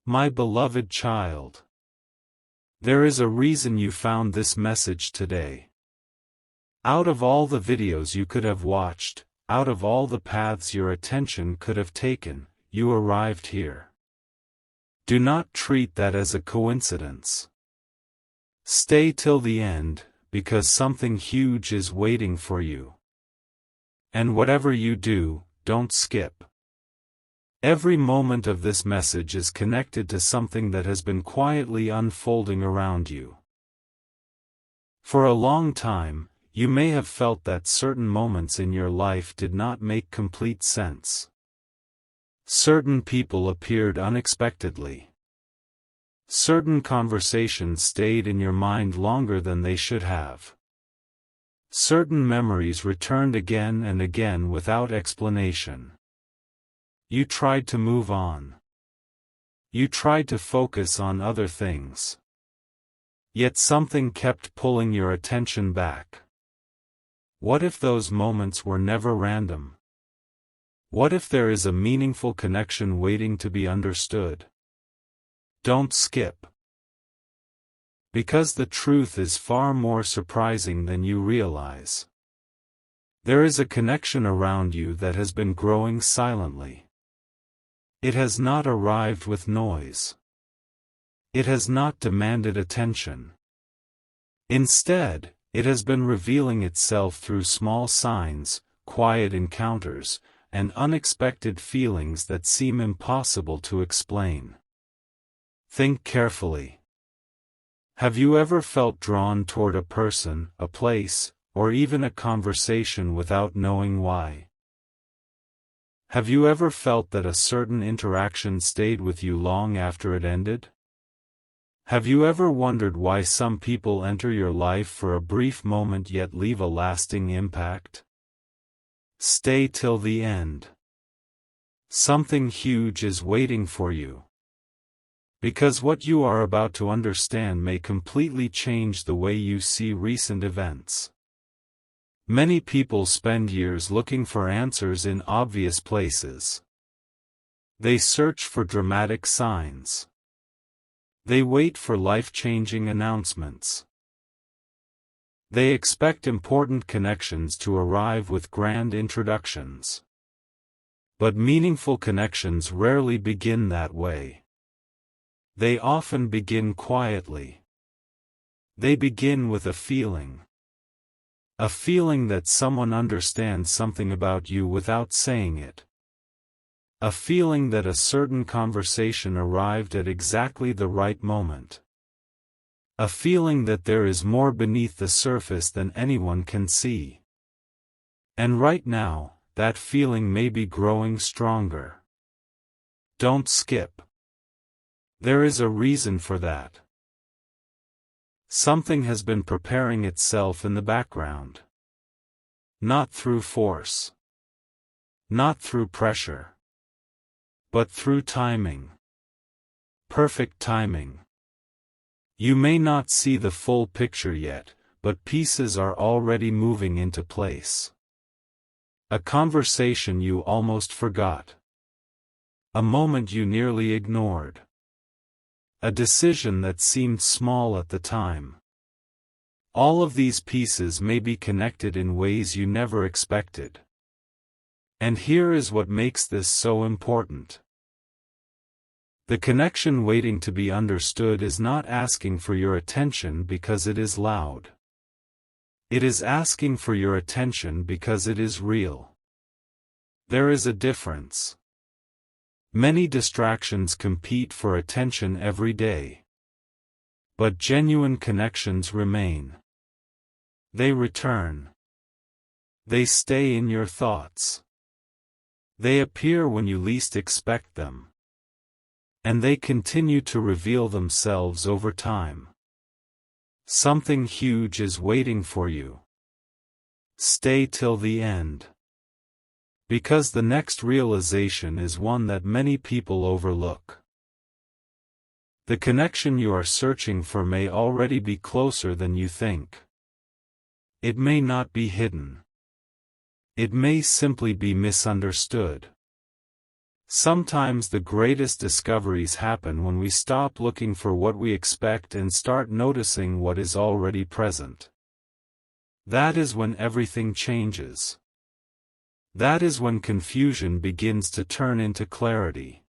My beloved child, there is a reason you found this message today. Out of all the videos you could have watched, out of all the paths your attention could have taken, you arrived here. Do not treat that as a coincidence. Stay till the end, because something huge is waiting for you. And whatever you do, don't skip. Every moment of this message is connected to something that has been quietly unfolding around you. For a long time, you may have felt that certain moments in your life did not make complete sense. Certain people appeared unexpectedly. Certain conversations stayed in your mind longer than they should have. Certain memories returned again and again without explanation. You tried to move on. You tried to focus on other things. Yet something kept pulling your attention back. What if those moments were never random? What if there is a meaningful connection waiting to be understood? Don't skip. Because the truth is far more surprising than you realize. There is a connection around you that has been growing silently. It has not arrived with noise. It has not demanded attention. Instead, it has been revealing itself through small signs, quiet encounters, and unexpected feelings that seem impossible to explain. Think carefully. Have you ever felt drawn toward a person, a place, or even a conversation without knowing why? Have you ever felt that a certain interaction stayed with you long after it ended? Have you ever wondered why some people enter your life for a brief moment yet leave a lasting impact? Stay till the end. Something huge is waiting for you. Because what you are about to understand may completely change the way you see recent events. Many people spend years looking for answers in obvious places. They search for dramatic signs. They wait for life-changing announcements. They expect important connections to arrive with grand introductions. But meaningful connections rarely begin that way. They often begin quietly. They begin with a feeling. A feeling that someone understands something about you without saying it. A feeling that a certain conversation arrived at exactly the right moment. A feeling that there is more beneath the surface than anyone can see. And right now, that feeling may be growing stronger. Don't skip. There is a reason for that. Something has been preparing itself in the background. Not through force. Not through pressure. But through timing. Perfect timing. You may not see the full picture yet, but pieces are already moving into place. A conversation you almost forgot. A moment you nearly ignored. A decision that seemed small at the time. All of these pieces may be connected in ways you never expected. And here is what makes this so important. The connection waiting to be understood is not asking for your attention because it is loud. It is asking for your attention because it is real. There is a difference. Many distractions compete for attention every day. But genuine connections remain. They return. They stay in your thoughts. They appear when you least expect them. And they continue to reveal themselves over time. Something huge is waiting for you. Stay till the end. Because the next realization is one that many people overlook. The connection you are searching for may already be closer than you think. It may not be hidden. It may simply be misunderstood. Sometimes the greatest discoveries happen when we stop looking for what we expect and start noticing what is already present. That is when everything changes. That is when confusion begins to turn into clarity.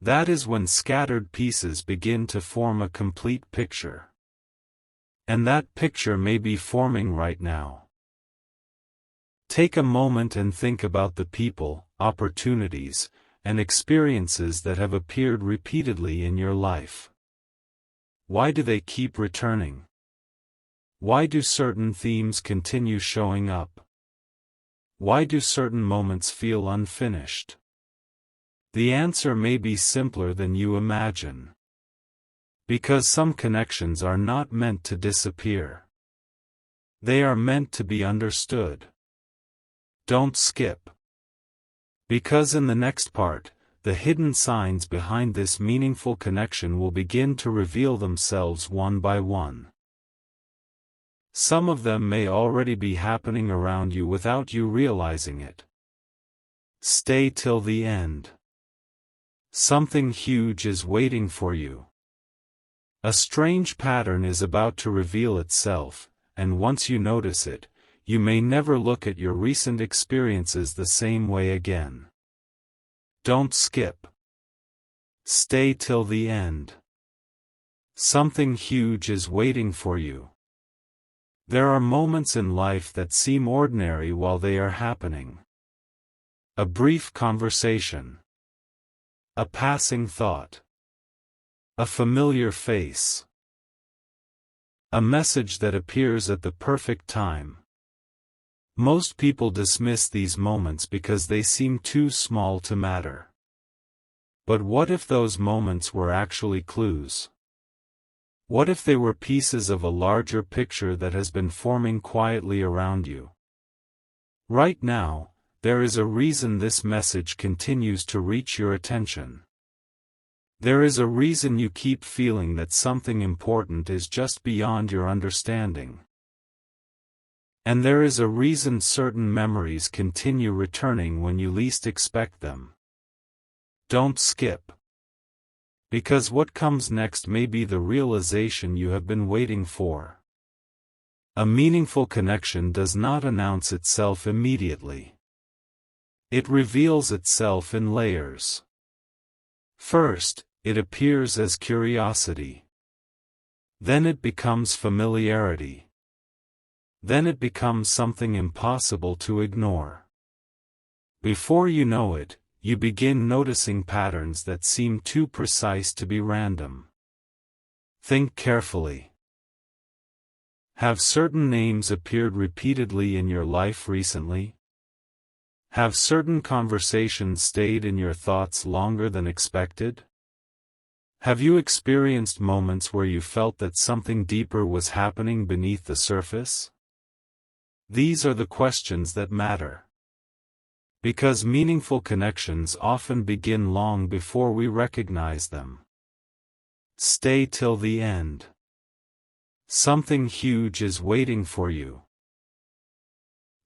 That is when scattered pieces begin to form a complete picture. And that picture may be forming right now. Take a moment and think about the people, opportunities, and experiences that have appeared repeatedly in your life. Why do they keep returning? Why do certain themes continue showing up? Why do certain moments feel unfinished? The answer may be simpler than you imagine. Because some connections are not meant to disappear. They are meant to be understood. Don't skip. Because in the next part, the hidden signs behind this meaningful connection will begin to reveal themselves one by one. Some of them may already be happening around you without you realizing it. Stay till the end. Something huge is waiting for you. A strange pattern is about to reveal itself, and once you notice it, you may never look at your recent experiences the same way again. Don't skip. Stay till the end. Something huge is waiting for you. There are moments in life that seem ordinary while they are happening. A brief conversation. A passing thought. A familiar face. A message that appears at the perfect time. Most people dismiss these moments because they seem too small to matter. But what if those moments were actually clues? What if they were pieces of a larger picture that has been forming quietly around you? Right now, there is a reason this message continues to reach your attention. There is a reason you keep feeling that something important is just beyond your understanding. And there is a reason certain memories continue returning when you least expect them. Don't skip. Because what comes next may be the realization you have been waiting for. A meaningful connection does not announce itself immediately. It reveals itself in layers. First, it appears as curiosity. Then it becomes familiarity. Then it becomes something impossible to ignore. Before you know it, you begin noticing patterns that seem too precise to be random. Think carefully. Have certain names appeared repeatedly in your life recently? Have certain conversations stayed in your thoughts longer than expected? Have you experienced moments where you felt that something deeper was happening beneath the surface? These are the questions that matter. Because meaningful connections often begin long before we recognize them. Stay till the end. Something huge is waiting for you.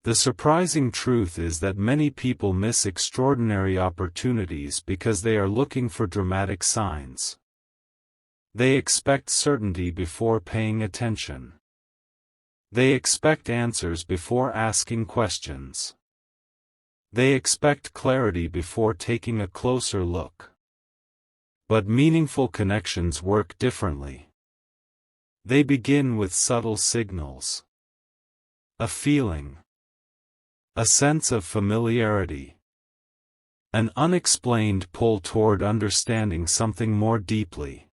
The surprising truth is that many people miss extraordinary opportunities because they are looking for dramatic signs. They expect certainty before paying attention. They expect answers before asking questions. They expect clarity before taking a closer look. But meaningful connections work differently. They begin with subtle signals. A feeling. A sense of familiarity. An unexplained pull toward understanding something more deeply.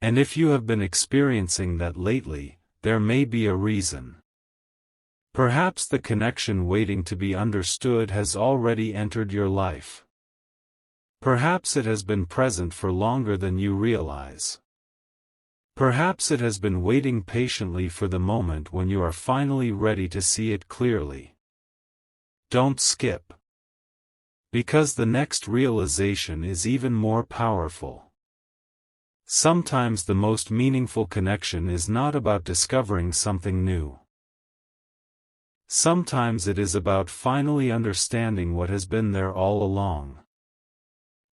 And if you have been experiencing that lately, there may be a reason. Perhaps the connection waiting to be understood has already entered your life. Perhaps it has been present for longer than you realize. Perhaps it has been waiting patiently for the moment when you are finally ready to see it clearly. Don't skip. Because the next realization is even more powerful. Sometimes the most meaningful connection is not about discovering something new. Sometimes it is about finally understanding what has been there all along.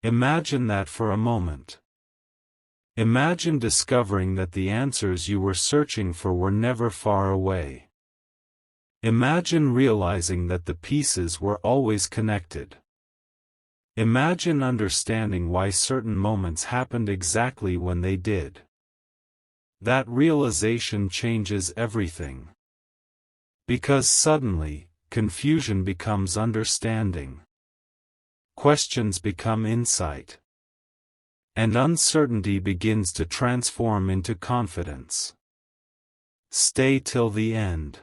Imagine that for a moment. Imagine discovering that the answers you were searching for were never far away. Imagine realizing that the pieces were always connected. Imagine understanding why certain moments happened exactly when they did. That realization changes everything. Because suddenly, confusion becomes understanding. Questions become insight. And uncertainty begins to transform into confidence. Stay till the end.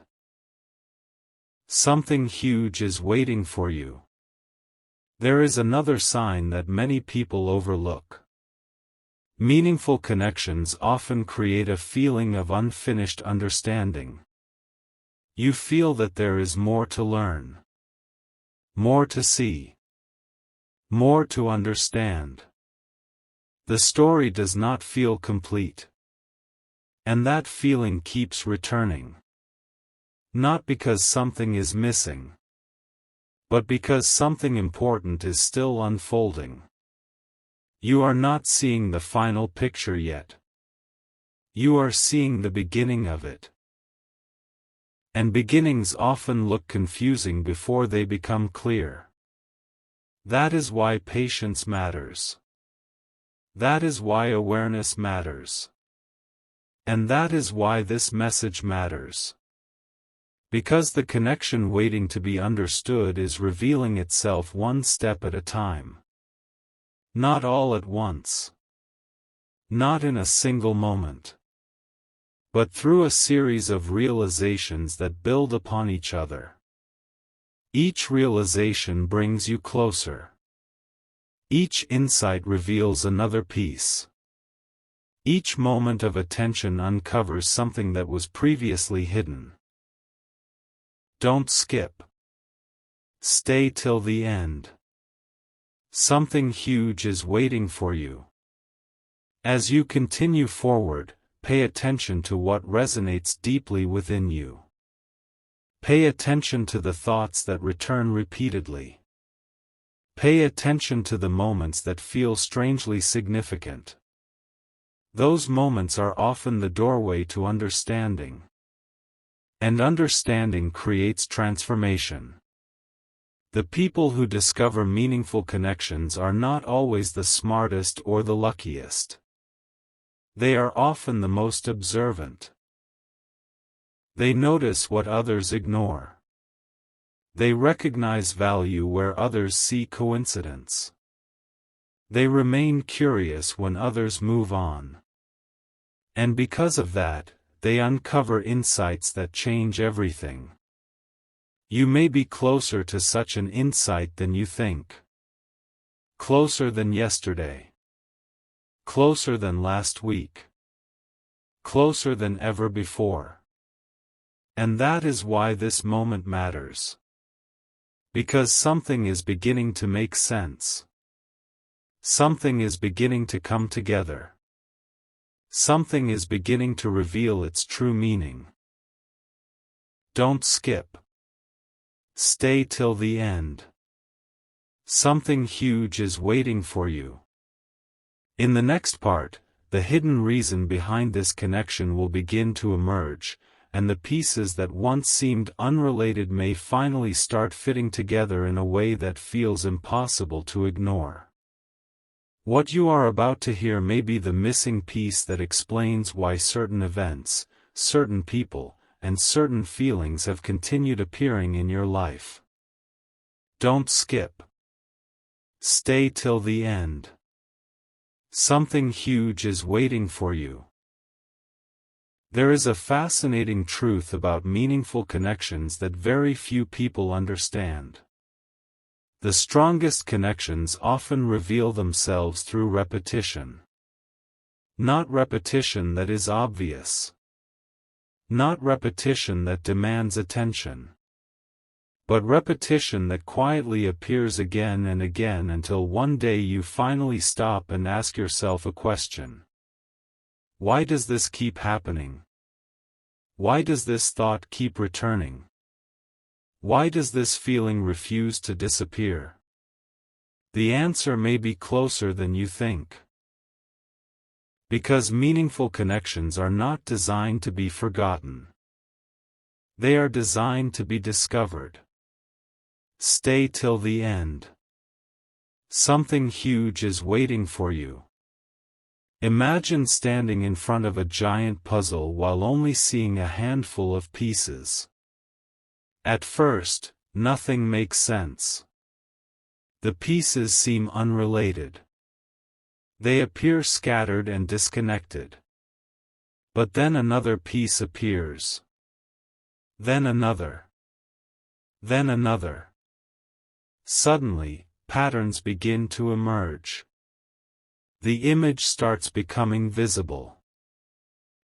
Something huge is waiting for you. There is another sign that many people overlook. Meaningful connections often create a feeling of unfinished understanding. You feel that there is more to learn, more to see, more to understand. The story does not feel complete. And that feeling keeps returning. Not because something is missing, but because something important is still unfolding. You are not seeing the final picture yet. You are seeing the beginning of it. And beginnings often look confusing before they become clear. That is why patience matters. That is why awareness matters. And that is why this message matters. Because the connection waiting to be understood is revealing itself one step at a time. Not all at once. Not in a single moment. But through a series of realizations that build upon each other. Each realization brings you closer. Each insight reveals another piece. Each moment of attention uncovers something that was previously hidden. Don't skip. Stay till the end. Something huge is waiting for you. As you continue forward, pay attention to what resonates deeply within you. Pay attention to the thoughts that return repeatedly. Pay attention to the moments that feel strangely significant. Those moments are often the doorway to understanding. And understanding creates transformation. The people who discover meaningful connections are not always the smartest or the luckiest. They are often the most observant. They notice what others ignore. They recognize value where others see coincidence. They remain curious when others move on. And because of that, they uncover insights that change everything. You may be closer to such an insight than you think. Closer than yesterday. Closer than last week. Closer than ever before. And that is why this moment matters. Because something is beginning to make sense. Something is beginning to come together. Something is beginning to reveal its true meaning. Don't skip. Stay till the end. Something huge is waiting for you. In the next part, the hidden reason behind this connection will begin to emerge, and the pieces that once seemed unrelated may finally start fitting together in a way that feels impossible to ignore. What you are about to hear may be the missing piece that explains why certain events, certain people, and certain feelings have continued appearing in your life. Don't skip. Stay till the end. Something huge is waiting for you. There is a fascinating truth about meaningful connections that very few people understand. The strongest connections often reveal themselves through repetition. Not repetition that is obvious. Not repetition that demands attention. But repetition that quietly appears again and again until one day you finally stop and ask yourself a question. Why does this keep happening? Why does this thought keep returning? Why does this feeling refuse to disappear? The answer may be closer than you think. Because meaningful connections are not designed to be forgotten. They are designed to be discovered. Stay till the end. Something huge is waiting for you. Imagine standing in front of a giant puzzle while only seeing a handful of pieces. At first, nothing makes sense. The pieces seem unrelated. They appear scattered and disconnected. But then another piece appears. Then another. Then another. Suddenly, patterns begin to emerge. The image starts becoming visible.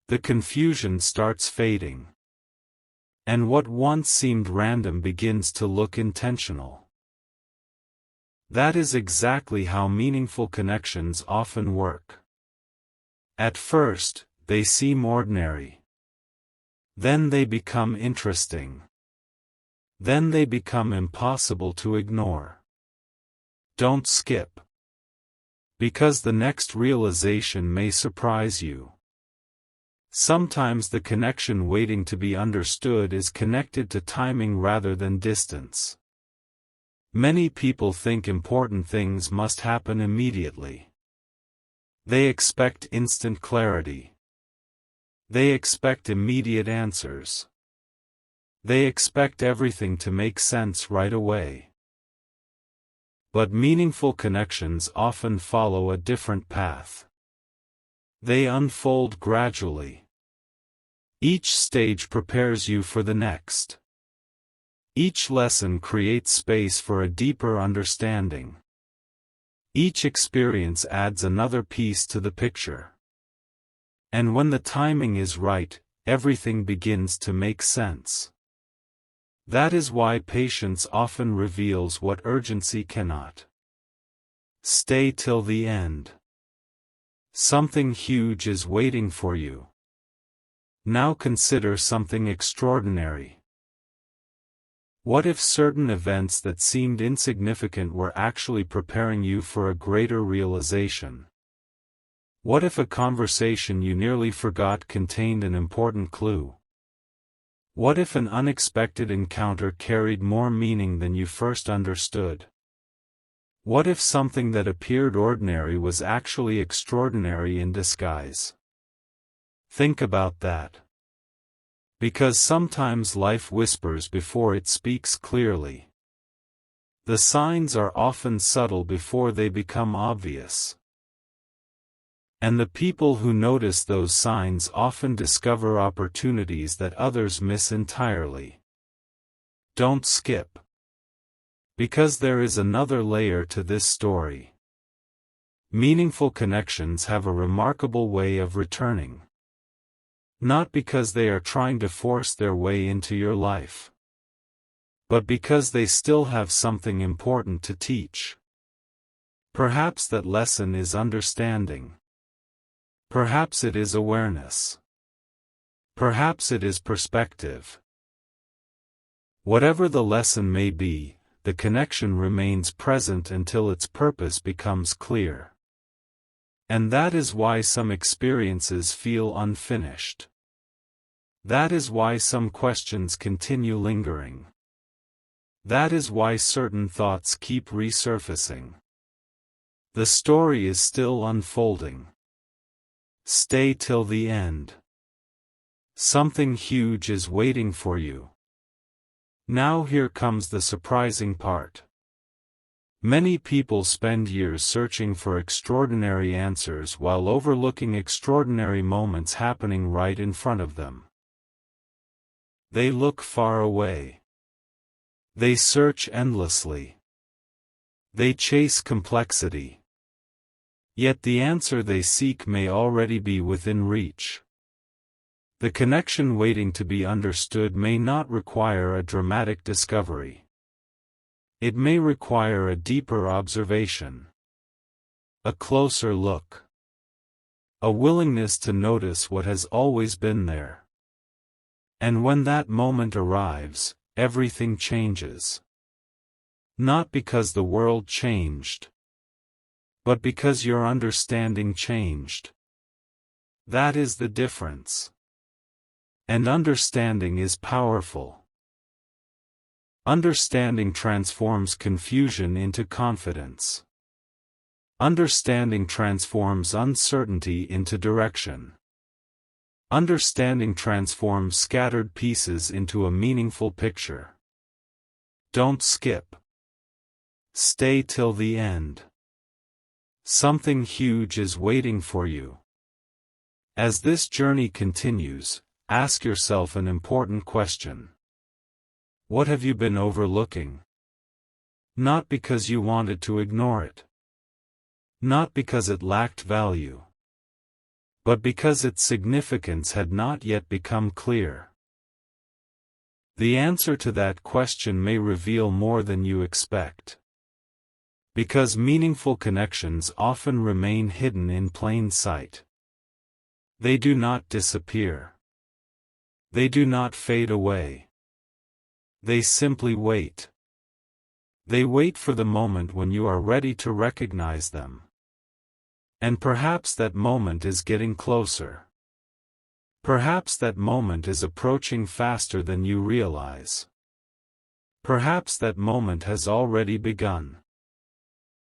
The confusion starts fading. And what once seemed random begins to look intentional. That is exactly how meaningful connections often work. At first, they seem ordinary. Then they become interesting. Then they become impossible to ignore. Don't skip. Because the next realization may surprise you. Sometimes the connection waiting to be understood is connected to timing rather than distance. Many people think important things must happen immediately. They expect instant clarity. They expect immediate answers. They expect everything to make sense right away. But meaningful connections often follow a different path. They unfold gradually. Each stage prepares you for the next. Each lesson creates space for a deeper understanding. Each experience adds another piece to the picture. And when the timing is right, everything begins to make sense. That is why patience often reveals what urgency cannot. Stay till the end. Something huge is waiting for you. Now consider something extraordinary. What if certain events that seemed insignificant were actually preparing you for a greater realization? What if a conversation you nearly forgot contained an important clue? What if an unexpected encounter carried more meaning than you first understood? What if something that appeared ordinary was actually extraordinary in disguise? Think about that. Because sometimes life whispers before it speaks clearly. The signs are often subtle before they become obvious. And the people who notice those signs often discover opportunities that others miss entirely. Don't skip. Because there is another layer to this story. Meaningful connections have a remarkable way of returning. Not because they are trying to force their way into your life, but because they still have something important to teach. Perhaps that lesson is understanding. Perhaps it is awareness. Perhaps it is perspective. Whatever the lesson may be, the connection remains present until its purpose becomes clear. And that is why some experiences feel unfinished. That is why some questions continue lingering. That is why certain thoughts keep resurfacing. The story is still unfolding. Stay till the end. Something huge is waiting for you. Now here comes the surprising part. Many people spend years searching for extraordinary answers while overlooking extraordinary moments happening right in front of them. They look far away. They search endlessly. They chase complexity. Yet the answer they seek may already be within reach. The connection waiting to be understood may not require a dramatic discovery. It may require a deeper observation. A closer look. A willingness to notice what has always been there. And when that moment arrives, everything changes. Not because the world changed, but because your understanding changed. That is the difference. And understanding is powerful. Understanding transforms confusion into confidence. Understanding transforms uncertainty into direction. Understanding transforms scattered pieces into a meaningful picture. Don't skip. Stay till the end. Something huge is waiting for you. As this journey continues, ask yourself an important question. What have you been overlooking? Not because you wanted to ignore it. Not because it lacked value. But because its significance had not yet become clear. The answer to that question may reveal more than you expect. Because meaningful connections often remain hidden in plain sight. They do not disappear. They do not fade away. They simply wait. They wait for the moment when you are ready to recognize them. And perhaps that moment is getting closer. Perhaps that moment is approaching faster than you realize. Perhaps that moment has already begun.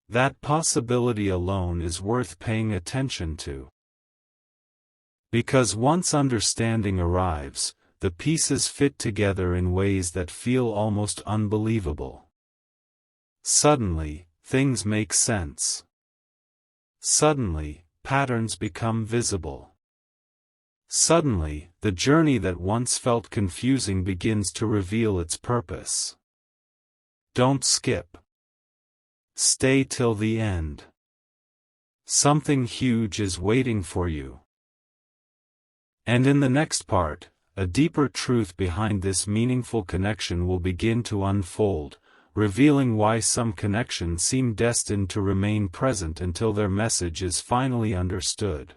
That possibility alone is worth paying attention to. Because once understanding arrives, the pieces fit together in ways that feel almost unbelievable. Suddenly, things make sense. Suddenly, patterns become visible. Suddenly, the journey that once felt confusing begins to reveal its purpose. Don't skip. Stay till the end. Something huge is waiting for you. And in the next part, a deeper truth behind this meaningful connection will begin to unfold, revealing why some connections seem destined to remain present until their message is finally understood.